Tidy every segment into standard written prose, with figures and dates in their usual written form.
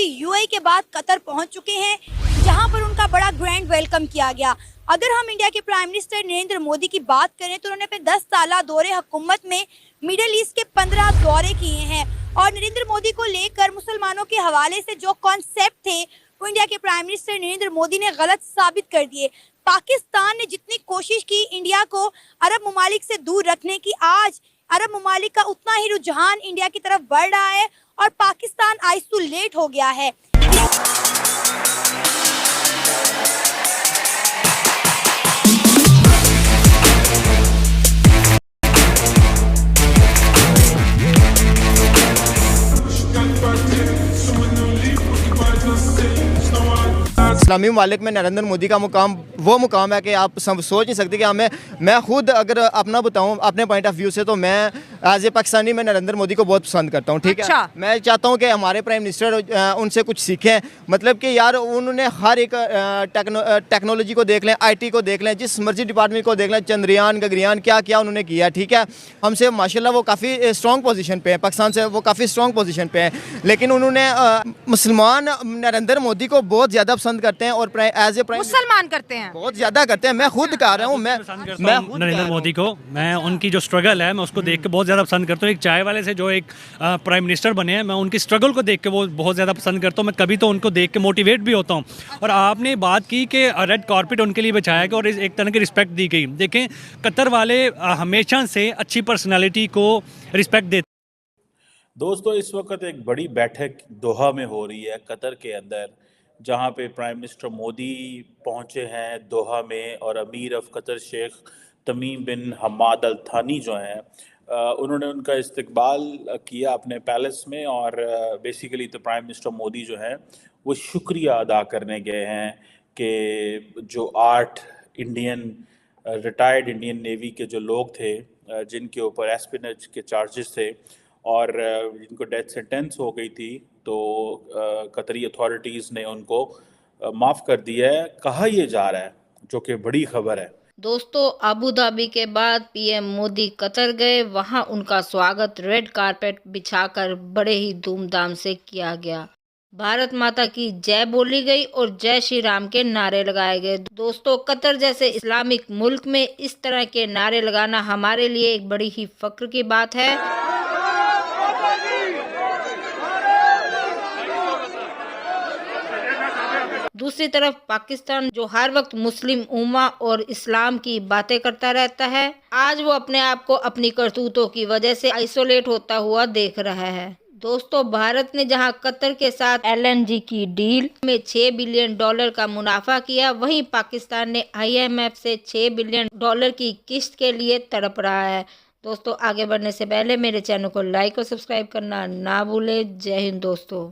Modi UAE के बाद Qatar पहुंच चुके हैं, जहां पर उनका बड़ा ग्रैंड वेलकम किया गया। अगर हम इंडिया के प्राइम मिनिस्टर नरेंद्र मोदी की बात करें तो उन्होंने अपने 10 साल दौरे हुकूमत में मिडिल ईस्ट के 15 दौरे किए हैं और नरेंद्र मोदी को लेकर मुसलमानों के हवाले से जो कॉन्सेप्ट थे वो इंडिया के प्राइम मिनिस्टर नरेंद्र मोदी ने गलत साबित कर दिए। पाकिस्तान ने जितनी कोशिश की इंडिया को अरब ममालिक से दूर रखने की, आज अरब ममालिक का उतना ही रुझान इंडिया की तरफ बढ़ रहा है और पाकिस्तान आइसोलेट हो गया है। इस्लामी ममालिक में नरेंद्र मोदी का मुकाम वो मुकाम है कि आप सोच नहीं सकते कि मैं खुद अगर अपना बताऊं अपने पॉइंट ऑफ व्यू से, तो मैं एज ए पाकिस्तानी मैं नरेंद्र मोदी को बहुत पसंद करता हूं। ठीक है, मैं चाहता हूं कि हमारे प्राइम मिनिस्टर उनसे कुछ सीखें। मतलब कि यार उन्होंने हर एक टेक्नोलॉजी को देख लें, IT को देख लें, जिस मर्जी डिपार्टमेंट को देख लें, चंद्रयान गगनयान क्या क्या उन्होंने किया। ठीक है, हमसे माशाल्लाह वो काफ़ी स्ट्रॉन्ग पोजीशन पे है, पाकिस्तान से वो काफ़ी स्ट्रॉन्ग पोजीशन पे है, लेकिन उन्होंने मुसलमान नरेंद्र मोदी को बहुत ज़्यादा पसंद करते हैं और एज ए प्राइम मुसलमान करते हैं, बहुत ज़्यादा करते हैं। मैं खुद कह रहा हूँ, मैं नरेंद्र मोदी को, मैं उनकी जो स्ट्रगल है मैं उसको देख के बहुत ज़्यादा पसंद करता हूँ। एक चाय वाले से जो एक प्राइम मिनिस्टर बने हैं, मैं उनकी स्ट्रगल को देख के वो बहुत ज़्यादा पसंद करता हूँ। मैं कभी तो उनको देख के मोटिवेट भी होता हूँ। और आपने बात की कि रेड कारपेट उनके लिए बिछाया गया और एक तरह की रिस्पेक्ट दी गई। देखें, कतर वाले हमेशा से अच्छी पर्सनैलिटी को रिस्पेक्ट देते। दोस्तों, इस वक्त एक बड़ी बैठक दोहा में हो रही है, कतर के अंदर, जहां पे प्राइम मिनिस्टर मोदी पहुंचे हैं दोहा में और अमीर ऑफ कतर शेख तमीम बिन हमाद अल थानी जो हैं उन्होंने उनका इस्तकबाल किया अपने पैलेस में। और बेसिकली तो प्राइम मिनिस्टर मोदी जो हैं वो शुक्रिया अदा करने गए हैं कि जो 8 इंडियन रिटायर्ड इंडियन नेवी के जो लोग थे जिनके ऊपर एस्पिनेज के चार्जेस थे और जिनको डेथ सेंटेंस हो गई थी, तो कतरी अथॉरिटीज़ ने उनको माफ़ कर दिया है, कहा यह जा रहा है, जो कि बड़ी खबर है। दोस्तों, अबू धाबी के बाद PM मोदी कतर गए। वहां उनका स्वागत रेड कारपेट बिछाकर बड़े ही धूमधाम से किया गया। भारत माता की जय बोली गई और जय श्री राम के नारे लगाए गए। दोस्तों, कतर जैसे इस्लामिक मुल्क में इस तरह के नारे लगाना हमारे लिए एक बड़ी ही फख्र की बात है। दूसरी तरफ पाकिस्तान, जो हर वक्त मुस्लिम उम्मा और इस्लाम की बातें करता रहता है, आज वो अपने आप को अपनी करतूतों की वजह से आइसोलेट होता हुआ देख रहा है। दोस्तों, भारत ने जहां कतर के साथ LNG की डील में $6 बिलियन का मुनाफा किया, वहीं पाकिस्तान ने IMF से $6 बिलियन की किस्त के लिए तड़प रहा है। दोस्तों, आगे बढ़ने से पहले मेरे चैनल को लाइक और सब्सक्राइब करना ना भूलें। जय हिंद दोस्तों।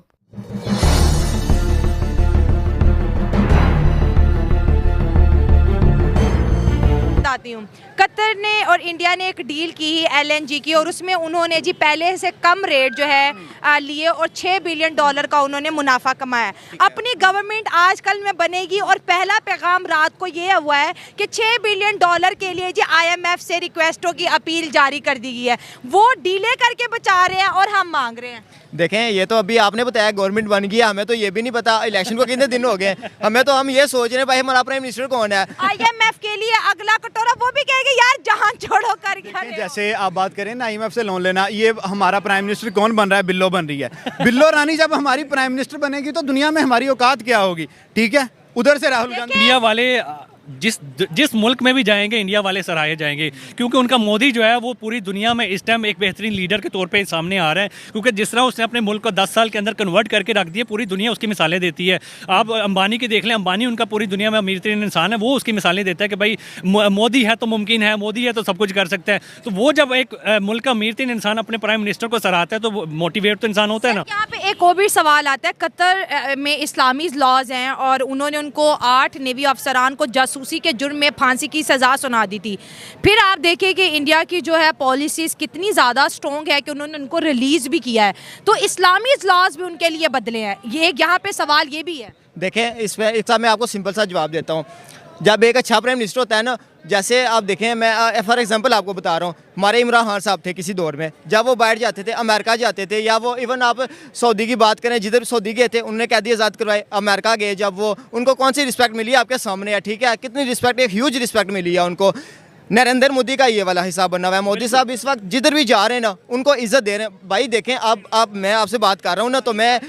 बताती हूँ, कतर ने और इंडिया ने एक डील की ही LNG की और उसमें उन्होंने जी पहले से कम रेट जो है लिए और $6 बिलियन का उन्होंने मुनाफा कमाया। अपनी गवर्नमेंट आजकल में बनेगी और पहला पैगाम रात को ये हुआ है कि $6 बिलियन के लिए जी IMF से रिक्वेस्टों की अपील जारी कर दी गई है। वो डीले करके बचा रहे हैं और हम मांग रहे हैं। देखें, ये तो अभी आपने बताया गवर्नमेंट बन गई, हमें तो ये भी नहीं पता इलेक्शन को कितने दिन हो गए। हम ये सोच रहे हैं भाई हमारा प्राइम मिनिस्टर कौन है। IMF के लिए अगला कटोरा वो भी कहेगा यार जहां छोड़ो कर गया। जैसे आप बात करें ना IMF से लोन लेना, ये हमारा प्राइम मिनिस्टर कौन बन रहा है? बिल्लो बन रही है। बिल्लो रानी जब हमारी प्राइम मिनिस्टर बनेगी तो दुनिया में हमारी औकात क्या होगी? ठीक है, उधर से राहुल गांधी। इंडिया वाले जिस मुल्क में भी जाएंगे, इंडिया वाले सराहे जाएंगे, क्योंकि उनका मोदी जो है वो पूरी दुनिया में इस टाइम एक बेहतरीन लीडर के तौर पे सामने आ रहा है। क्योंकि जिस तरह उसने अपने मुल्क को 10 साल के अंदर कन्वर्ट करके रख दिया, पूरी दुनिया उसकी मिसालें देती है। आप अंबानी की देख लें, अंबानी उनका पूरी दुनिया में अमीर तरीन इंसान है, वो उसकी मिसालें देता है कि भाई मोदी है तो मुमकिन है, मोदी है तो सब कुछ कर सकता है। तो वो जब एक मुल्क का अमीर तरीन इंसान अपने प्राइम मिनिस्टर को सराहता है तो मोटिवेट तो इंसान होता है ना। यहाँ पे एक और भी सवाल आता है, कतर में इस्लामी लॉज हैं और उन्होंने उनको 8 नेवी अफसरान को जासूसी के जुर्म में फांसी की सज़ा सुना दी थी। फिर आप देखिए कि इंडिया की जो है पॉलिसीज़ कितनी ज़्यादा स्ट्रॉन्ग है कि उन्होंने उनको रिलीज़ भी किया है, तो इस्लामी लॉज भी उनके लिए बदले हैं। ये यहाँ पे सवाल ये भी है। देखें, इसका मैं आपको सिंपल सा जवाब देता हूँ। जब एक अच्छा प्राइम मिनिस्टर होता है ना, जैसे आप देखें, मैं फॉर एग्जांपल आपको बता रहा हूँ, हमारे इमरान खान साहब थे किसी दौर में, जब वो बाहर जाते थे, अमेरिका जाते थे, या वो इवन आप सऊदी की बात करें, जिधर सऊदी गए थे उन्होंने कैदी आज़ाद करवाए, अमेरिका गए जब वो, उनको कौन सी रिस्पेक्ट मिली आपके सामने है, ठीक है, कितनी रिस्पेक्ट, एक ह्यूज रिस्पेक्ट मिली है उनको। नरेंद्र मोदी का ये वाला हिसाब बना हुआ है। मोदी साहब इस वक्त जिधर भी जा रहे हैं ना, उनको इज्जत दे रहे हैं। भाई देखें, आप मैं आपसे बात कर रहा हूँ ना, तो मैं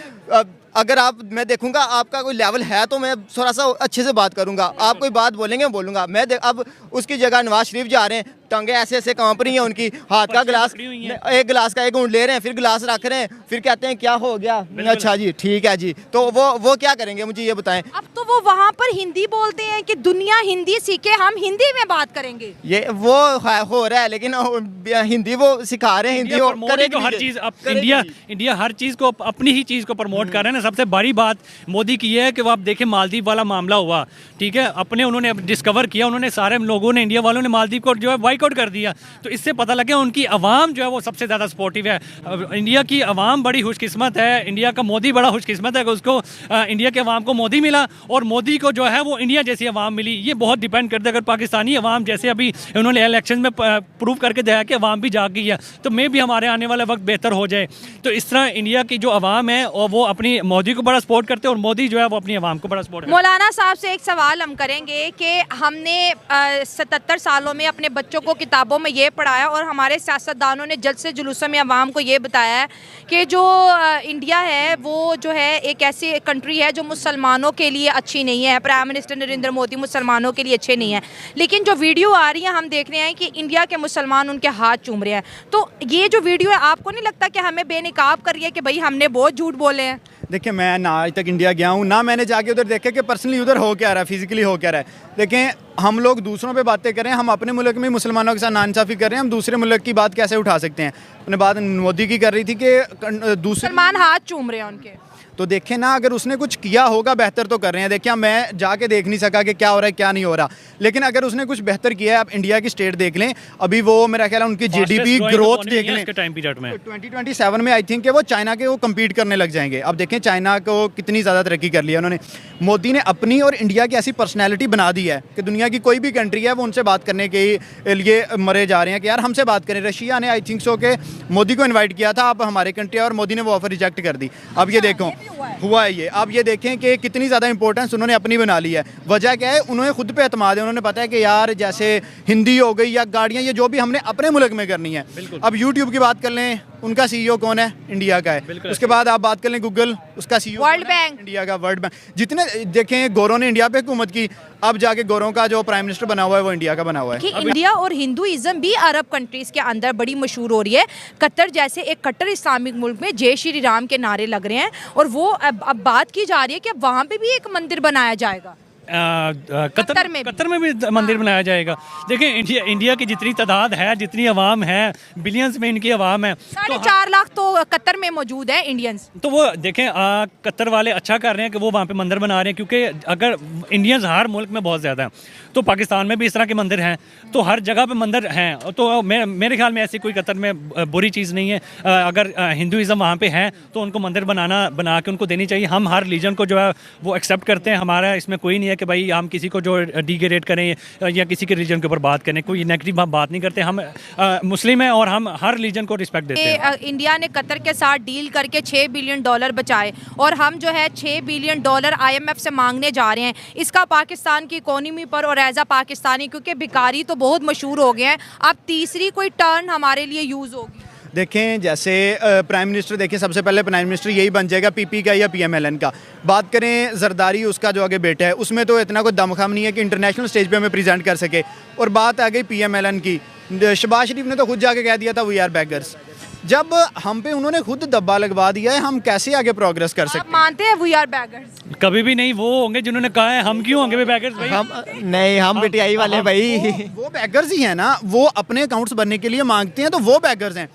अगर मैं देखूंगा आपका कोई लेवल है तो मैं थोड़ा सा अच्छे से बात करूंगा, आप कोई बात बोलेंगे बोलूंगा मैं। अब उसकी जगह नवाज शरीफ जा रहे हैं, टांगे ऐसे ऐसे कांप रही हैं उनकी, हाथ का गिलास, एक गिलास का एक घूंट ले रहे हैं, फिर गिलास रख रहे हैं, फिर कहते हैं क्या हो गया, अच्छा जी ठीक है जी, तो वो क्या करेंगे मुझे ये बताएं। अब तो वो वहाँ पर हिंदी बोलते हैं कि दुनिया हिंदी सीखे, हम हिंदी में बात करेंगे। ये वो हो रहा है, लेकिन हिंदी वो सिखा रहे हैं, हिंदी और करेंगे हर चीज। अब इंडिया हर चीज को, अपनी ही चीज को प्रमोट कर रहे हैं ना। सबसे बड़ी बात मोदी की है कि वो आप देखें, मालदीव वाला मामला हुआ, ठीक है, अपने उन्होंने डिस्कवर किया, उन्होंने सारे लोगों ने, इंडिया वालों ने मालदीव को जो है बाइकआउट कर दिया, तो इससे पता लगे उनकी आवाम जो है वो सबसे ज़्यादा सपोर्टिव है। इंडिया की आवाम बड़ी खुशकिस्मत है, इंडिया का मोदी बड़ा खुशकिस्मत है कि उसको इंडिया के आवाम को मोदी मिला, और मोदी को जो है वो इंडिया जैसी आवाम मिली। ये बहुत डिपेंड करता है, अगर पाकिस्तानी आवाम जैसे अभी उन्होंने इलेक्शन में प्रूव करके दिया कि आवाम भी जाग गई है, तो मे भी हमारे आने वाला वक्त बेहतर हो जाए। तो इस तरह इंडिया की जो आवाम है और वो अपनी मोदी को बड़ा सपोर्ट करते हैं, और मोदी जो है वो अपनी आवाम को बड़ा सपोर्ट करते हैं। मौलाना साहब से एक सवाल हम करेंगे कि हमने 77 सालों में अपने बच्चों को किताबों में ये पढ़ाया, और हमारे सियासतदानों ने जलसे जुलूसों में आवाम को ये बताया है कि जो इंडिया है वो जो है एक ऐसी कंट्री है जो मुसलमानों के लिए अच्छी नहीं है। प्राइम मिनिस्टर नरेंद्र मोदी मुसलमानों के लिए अच्छे नहीं है, लेकिन जो वीडियो आ रही है हम देख रहे हैं कि इंडिया के मुसलमान उनके हाथ चूम रहे हैं। तो ये जो वीडियो है, आपको नहीं लगता कि हमें बेनकाब कर रही है कि भाई हमने बहुत झूठ बोले हैं? देखिए, मैं ना आज तक इंडिया गया हूँ, ना मैंने जाके उधर देखा कि पर्सनली उधर हो क्या रहा है, फिजिकली हो क्या रहा है। देखें, हम लोग दूसरों पे बातें करें, हम अपने मुल्क में मुसलमानों के साथ नाइंसाफ़ी कर रहे हैं, हम दूसरे मुल्क की बात कैसे उठा सकते हैं? अपने बात मोदी की कर रही थी कि दूसरे मुसलमान हाथ चूम रहे हैं उनके। तो देखें ना, अगर उसने कुछ किया होगा बेहतर तो कर रहे हैं। देखिए, मैं जाके देख नहीं सका कि क्या हो रहा है क्या नहीं हो रहा, लेकिन अगर उसने कुछ बेहतर किया है, आप इंडिया की स्टेट देख लें, अभी वो मेरा ख्याल है उनकी जीडीपी ग्रोथ देख लें टाइम पीरियड में 2027 में आई थिंक कि वो चाइना के वो कम्पीट करने लग जाएंगे। अब देखें चाइना को कितनी ज़्यादा तरक्की कर लिया उन्होंने। मोदी ने अपनी और इंडिया की ऐसी पर्सनैलिटी बना दी है कि दुनिया की कोई भी कंट्री है वो उनसे बात करने के लिए मरे जा रहे हैं कि यार हमसे बात करें। रशिया ने आई थिंक सो के मोदी को इन्वाइट किया था, आप हमारे कंट्री, और मोदी ने वो ऑफर रिजेक्ट कर दी। अब ये देखो हुआ है ये, अब ये देखें कि कितनी ज़्यादा इंपॉर्टेंस उन्होंने अपनी बना ली है। वजह क्या है? उन्हें खुद पे एतमाद है, उन्होंने पता है कि यार जैसे हिंदी हो गई या गाड़ियाँ, ये जो भी हमने अपने मुल्क में करनी है। अब यूट्यूब की बात कर लें, उनका सीईओ कौन है? इंडिया का है। उसके बाद आप बात कर लें गूगल, उसका सीईओ वर्ल्ड बैंक, इंडिया का, वर्ल्ड बैंक। जितने देखें गोरों ने इंडिया पे हुकूमत की, अब जाके गोरों का जो प्राइम मिनिस्टर बना हुआ है वो इंडिया का बना हुआ है। कि इंडिया और हिंदुइज्म भी अरब कंट्रीज के अंदर बड़ी मशहूर हो रही है। कतर जैसे एक कट्टर इस्लामिक मुल्क में जय श्री राम के नारे लग रहे हैं, और वो अब बात की जा रही है कि अब वहाँ पे भी एक मंदिर बनाया जाएगा। कतर में भी मंदिर बनाया जाएगा। देखिए, इंडिया की जितनी तादाद है, जितनी आवाम है, बिलियंस में इनकी आवाम है, 4.5 लाख तो कतर में मौजूद है इंडियंस। तो वो देखें, कतर वाले अच्छा कर रहे हैं कि वो वहाँ पे मंदिर बना रहे हैं, क्योंकि अगर इंडियंस हर मुल्क में बहुत ज़्यादा हैं, तो पाकिस्तान में भी इस तरह के मंदिर हैं, तो हर जगह पे मंदिर हैं। तो मेरे ख्याल में ऐसी कोई कतर में बुरी चीज़ नहीं है। अगर हिंदुइज़्म वहाँ पे है तो उनको मंदिर बना के उनको देनी चाहिए। हम हर रिलीजन को जो है वो एक्सेप्ट करते हैं, हमारा इसमें कोई नहीं है कि भाई हम किसी को जो डिग्रेड करें या किसी के रिलीजन के ऊपर बात करें, कोई नेगेटिव बात नहीं करते। हम मुस्लिम हैं और हम हर रिलीजन को रिस्पेक्ट देते हैं। इंडिया ने कतर के साथ डील करके $6 बिलियन बचाए, और हम जो है $6 बिलियन IMF से मांगने जा रहे हैं। इसका पाकिस्तान की इकोनॉमी पर और एज आ पाकिस्तानी, क्योंकि भिखारी तो बहुत मशहूर हो गए हैं, अब तीसरी कोई टर्न हमारे लिए यूज़ होगी। देखें, जैसे प्राइम मिनिस्टर, देखिए सबसे पहले प्राइम मिनिस्टर यही बन जाएगा पीपी का या PMLN का। बात करें जरदारी, उसका जो आगे बेटा है, उसमें तो इतना कोई दमखम नहीं है कि इंटरनेशनल स्टेज पे हमें प्रेजेंट कर सके। और बात आ गई PMLN की, शहबाज शरीफ ने तो खुद जाके कह दिया था वी आर बेगर्स। जब हम पे उन्होंने खुद दब्बा लगवा दिया है, हम कैसे आगे प्रोग्रेस कर सकते हैं? मानते हैं वी आर बेगर्स? कभी भी नहीं। वो होंगे जिन्होंने कहा है, हम क्यों होंगे बेगर्स भाई? हम BTI वाले भाई, वो बेगर्स ही हैं ना, वो अपने अकाउंट्स भरने के लिए मांगते हैं, तो वो बेगर्स हैं।